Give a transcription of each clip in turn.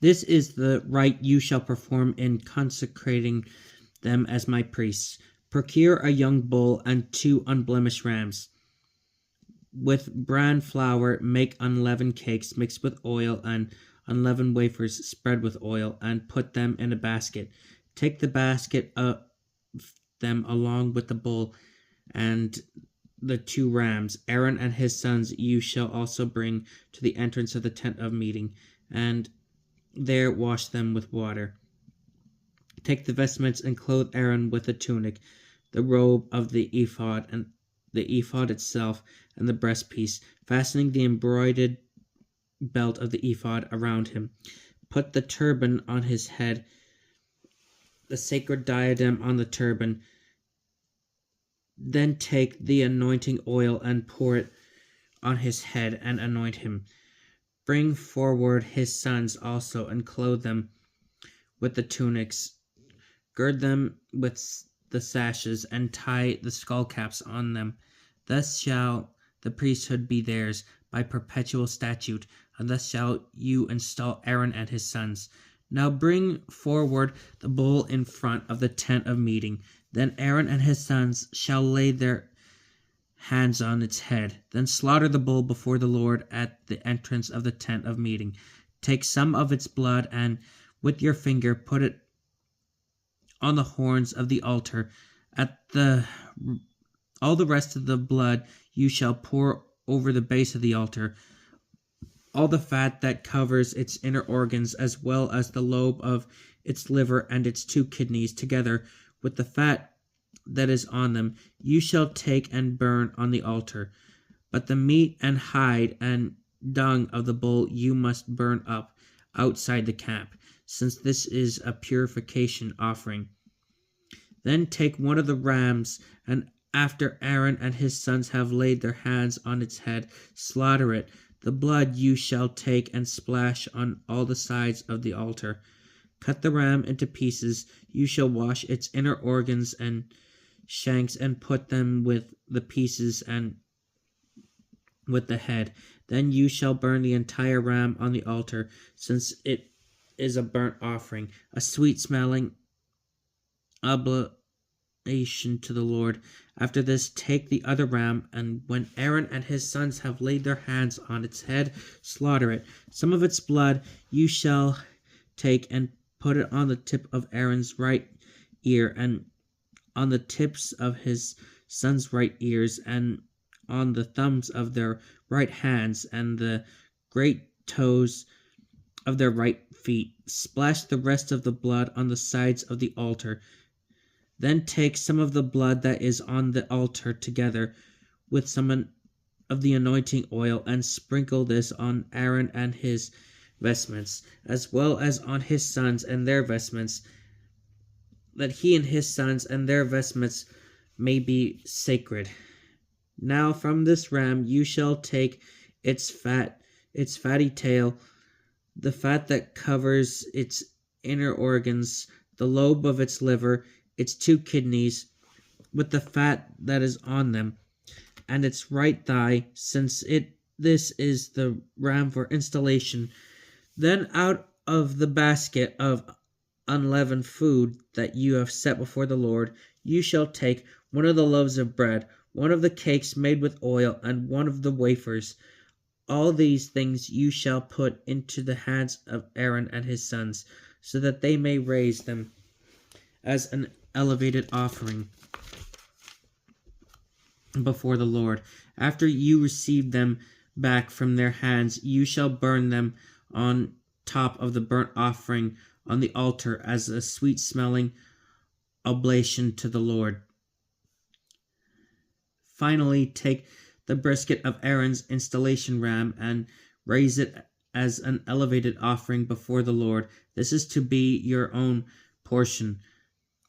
This is the rite you shall perform in consecrating them as my priests. Procure a young bull and 2 unblemished rams. With bran flour make unleavened cakes mixed with oil, and unleavened wafers spread with oil, and put them in a basket. Take the basket of them along with the bull and the 2 rams. Aaron and his sons you shall also bring to the entrance of the tent of meeting, and there wash them with water. Take the vestments and clothe Aaron with the tunic, the robe of the ephod, and the ephod itself, and the breastpiece, fastening the embroidered belt of the ephod around him. Put the turban on his head, the sacred diadem on the turban. Then take the anointing oil and pour it on his head and anoint him. Bring forward his sons also and clothe them with the tunics. Gird them with the sashes and tie the skullcaps on them. Thus shall the priesthood be theirs by perpetual statute, and thus shall you install Aaron and his sons. Now bring forward the bull in front of the tent of meeting. Then Aaron and his sons shall lay their hands on its head. Then slaughter the bull before the Lord at the entrance of the tent of meeting. Take some of its blood and with your finger put it on the horns of the altar. All the rest of the blood you shall pour over the base of the altar. All the fat that covers its inner organs, as well as the lobe of its liver and its 2 kidneys, together with the fat that is on them, you shall take and burn on the altar. But the meat and hide and dung of the bull you must burn up outside the camp, since this is a purification offering. Then take one of the rams, and after Aaron and his sons have laid their hands on its head, slaughter it. The blood you shall take and splash on all the sides of the altar. Cut the ram into pieces. You shall wash its inner organs and shanks and put them with the pieces and with the head. Then you shall burn the entire ram on the altar, since it is a burnt offering, a sweet-smelling oblation to the Lord. After this, take the other ram, and when Aaron and his sons have laid their hands on its head, slaughter it. Some of its blood you shall take and put it on the tip of Aaron's right ear, and on the tips of his sons' right ears, and on the thumbs of their right hands, and the great toes of their right feet. Splash the rest of the blood on the sides of the altar. Then take some of the blood that is on the altar together with some of the anointing oil, and sprinkle this on Aaron and his vestments, as well as on his sons and their vestments, that he and his sons and their vestments may be sacred. Now from this ram you shall take its fatty tail, the fat that covers its inner organs, the lobe of its liver, its 2 kidneys, with the fat that is on them, and its right thigh, since this is the ram for installation. Then out of the basket of unleavened food that you have set before the Lord, you shall take one of the loaves of bread, one of the cakes made with oil, and one of the wafers. All these things you shall put into the hands of Aaron and his sons, so that they may raise them as an elevated offering before the Lord. After you receive them back from their hands, you shall burn them on top of the burnt offering on the altar as a sweet-smelling oblation to the Lord. Finally, take the brisket of Aaron's installation ram and raise it as an elevated offering before the Lord. This is to be your own portion.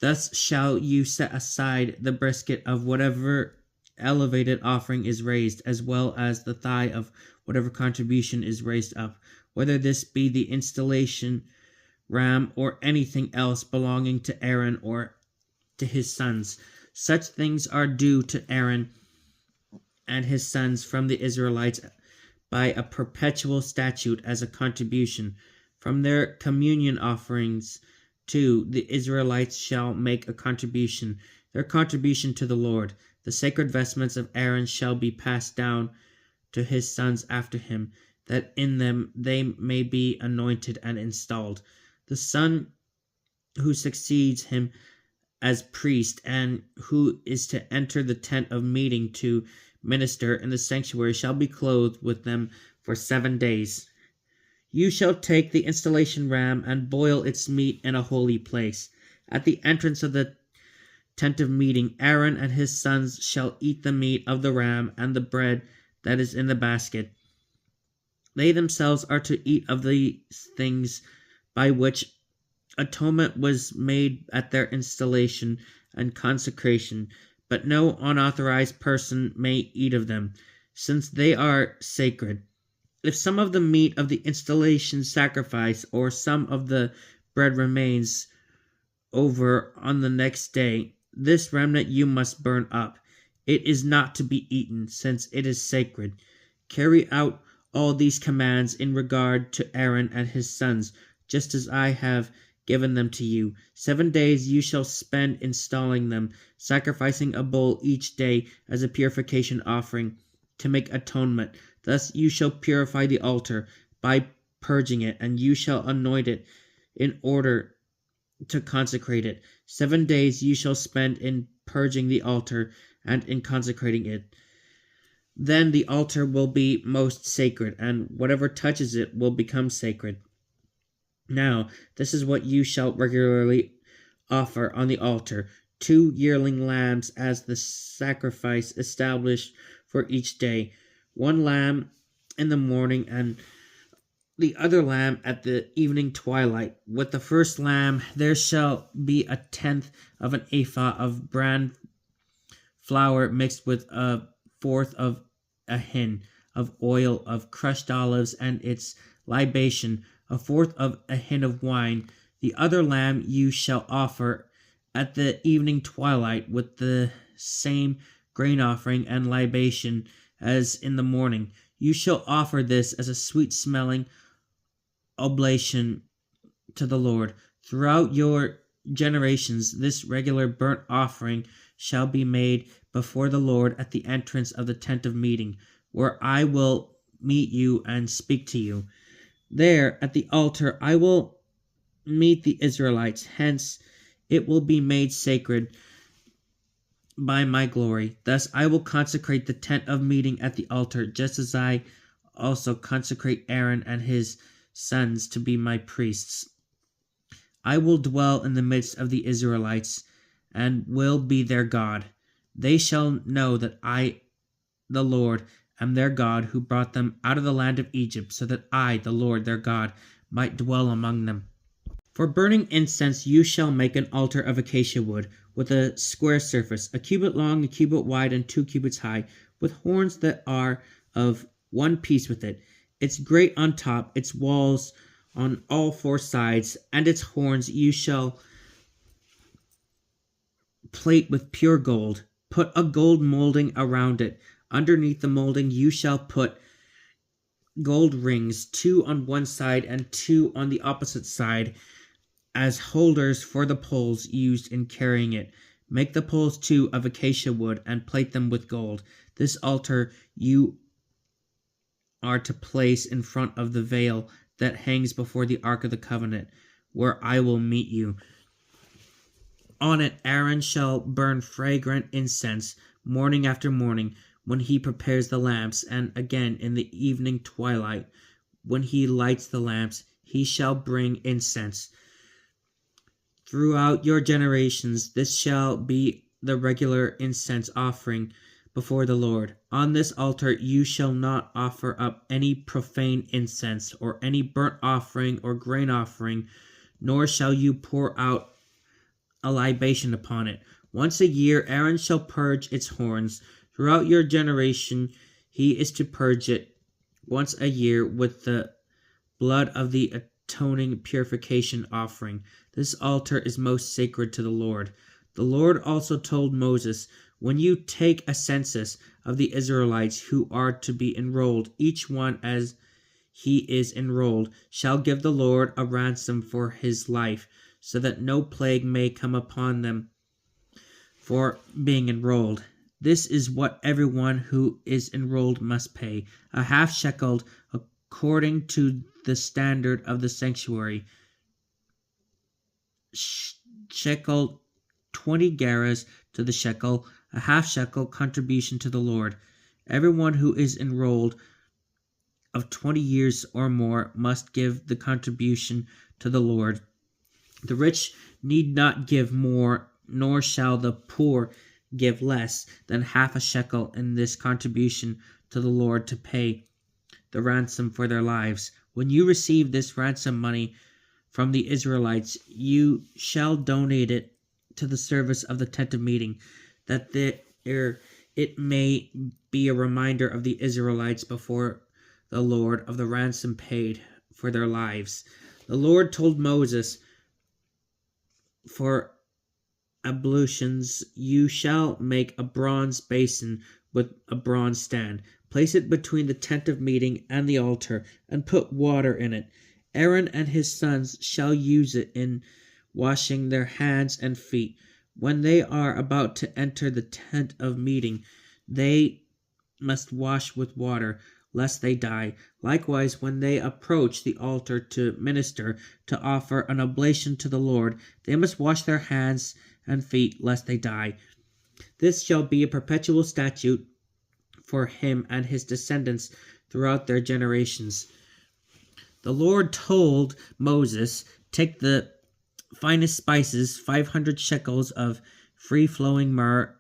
Thus shall you set aside the brisket of whatever elevated offering is raised, as well as the thigh of whatever contribution is raised up, whether this be the installation ram or anything else belonging to Aaron or to his sons. Such things are due to Aaron and his sons from the Israelites by a perpetual statute as a contribution. From their communion offerings, too, the Israelites shall make a contribution, their contribution to the Lord. The sacred vestments of Aaron shall be passed down to his sons after him, that in them they may be anointed and installed. The son who succeeds him as priest and who is to enter the tent of meeting to minister in the sanctuary shall be clothed with them for 7 days. You shall take the installation ram and boil its meat in a holy place. At the entrance of the tent of meeting, Aaron and his sons shall eat the meat of the ram and the bread that is in the basket. They themselves are to eat of these things by which atonement was made at their installation and consecration, but no unauthorized person may eat of them, since they are sacred. If some of the meat of the installation sacrifice or some of the bread remains over on the next day, this remnant you must burn up. It is not to be eaten, since it is sacred. Carry out all these commands in regard to Aaron and his sons, just as I have given them to you. 7 days you shall spend installing them, sacrificing a bull each day as a purification offering to make atonement. Thus you shall purify the altar by purging it, and you shall anoint it in order to consecrate it. 7 days you shall spend in purging the altar and in consecrating it. Then the altar will be most sacred, and whatever touches it will become sacred. Now, this is what you shall regularly offer on the altar: 2 yearling lambs as the sacrifice established for each day, 1 lamb in the morning and the other lamb at the evening twilight. With the first lamb there shall be 1/10 of an ephah of bran flour mixed with 1/4 of a hin of oil of crushed olives and its libation, 1/4 of a hin of wine. The other lamb you shall offer at the evening twilight with the same grain offering and libation as in the morning. You shall offer this as a sweet-smelling oblation to the Lord. Throughout your generations, this regular burnt offering shall be made before the Lord at the entrance of the tent of meeting, where I will meet you and speak to you. There, at the altar, I will meet the Israelites. Hence, it will be made sacred by my glory. Thus I will consecrate the tent of meeting at the altar, just as I also consecrate Aaron and his sons to be my priests. I will dwell in the midst of the Israelites and will be their God. They shall know that I, the Lord, am their God, who brought them out of the land of Egypt, so that I, the Lord their God, might dwell among them. For burning incense you shall make an altar of acacia wood, with a square surface, 1 cubit long, 1 cubit wide, and 2 cubits high, with horns that are of one piece with it. Its grate on top, its walls on all 4 sides, and its horns you shall plate with pure gold. Put a gold molding around it. Underneath the molding you shall put gold rings, 2 on one side and 2 on the opposite side, as holders for the poles used in carrying it. Make the poles too of acacia wood and plate them with gold. This altar you are to place in front of the veil that hangs before the Ark of the Covenant, where I will meet you. On it Aaron shall burn fragrant incense morning after morning, when he prepares the lamps, and again in the evening twilight, when he lights the lamps, he shall bring incense. Throughout your generations, this shall be the regular incense offering before the Lord. On this altar you shall not offer up any profane incense, or any burnt offering or grain offering, nor shall you pour out a libation upon it. Once a year Aaron shall purge its horns. Throughout your generation he is to purge it once a year with the blood of the atoning purification offering. This altar is most sacred to the Lord. The Lord also told Moses, when you take a census of the Israelites who are to be enrolled, each one as he is enrolled shall give the Lord a ransom for his life, so that no plague may come upon them for being enrolled. This is what everyone who is enrolled must pay, a half shekel according to the standard of the sanctuary, shekel 20 gerahs to the shekel, a half shekel contribution to the Lord. Everyone who is enrolled of 20 years or more must give the contribution to the Lord. The rich need not give more, nor shall the poor give less than half a shekel in this contribution to the Lord to pay the ransom for their lives. When you receive this ransom money from the Israelites, you shall donate it to the service of the tent of meeting, that it may be a reminder of the Israelites before the Lord of the ransom paid for their lives. The Lord told Moses, for ablutions you shall make a bronze basin with a bronze stand. Place it between the tent of meeting and the altar, and put water in it. Aaron and his sons shall use it in washing their hands and feet. When they are about to enter the tent of meeting, they must wash with water, lest they die. Likewise, when they approach the altar to minister, to offer an oblation to the Lord, they must wash their hands and feet, lest they die. This shall be a perpetual statute for him and his descendants throughout their generations. The Lord told Moses, take the finest spices, 500 shekels of free-flowing myrrh,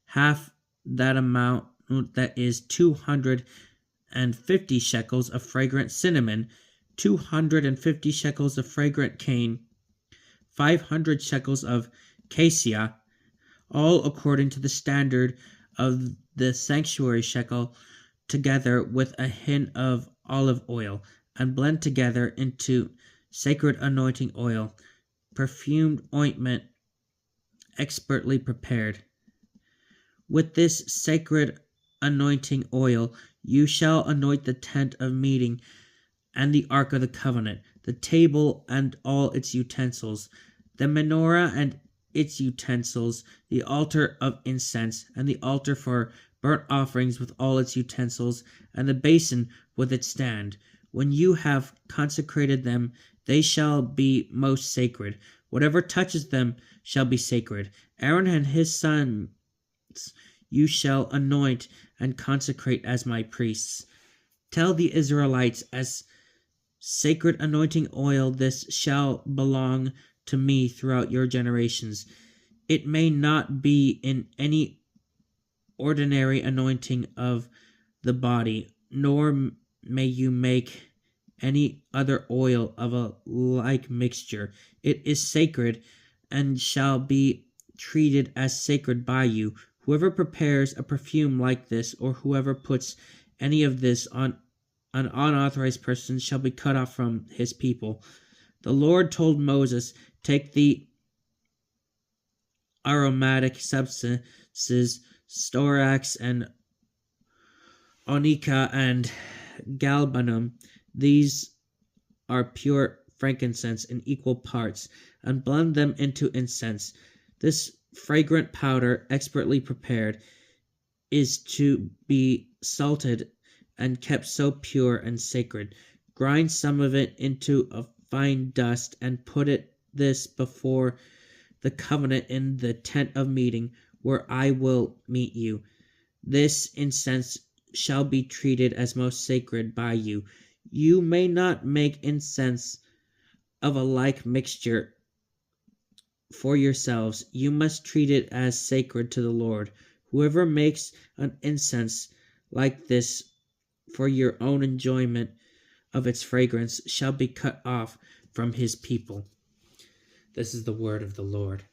half that amount, that is 250 shekels of fragrant cinnamon, 250 shekels of fragrant cane, 500 shekels of cassia, all according to the standard of the sanctuary shekel, together with a hin of olive oil, and blend together into sacred anointing oil, perfumed ointment expertly prepared. With this sacred anointing oil you shall anoint the tent of meeting and the ark of the covenant, the table and all its utensils, the menorah and its utensils, the altar of incense, and the altar for burnt offerings with all its utensils, and the basin with its stand. When you have consecrated them, they shall be most sacred. Whatever touches them shall be sacred. Aaron and his sons you shall anoint and consecrate as my priests. Tell the Israelites, as sacred anointing oil, this shall belong to me throughout your generations. It may not be in any ordinary anointing of the body, nor may you make any other oil of a like mixture. It is sacred and shall be treated as sacred by you. Whoever prepares a perfume like this, or whoever puts any of this on an unauthorized person, shall be cut off from his people. The Lord told Moses, take the aromatic substances, storax and onycha and galbanum. These are pure frankincense in equal parts, and blend them into incense. This fragrant powder, expertly prepared, is to be salted and kept so pure and sacred. Grind some of it into a fine dust, and put this before the covenant in the tent of meeting, where I will meet you. This incense shall be treated as most sacred by you. You may not make incense of a like mixture for yourselves. You must treat it as sacred to the Lord. Whoever makes an incense like this for your own enjoyment of its fragrance shall be cut off from his people. This is the word of the Lord.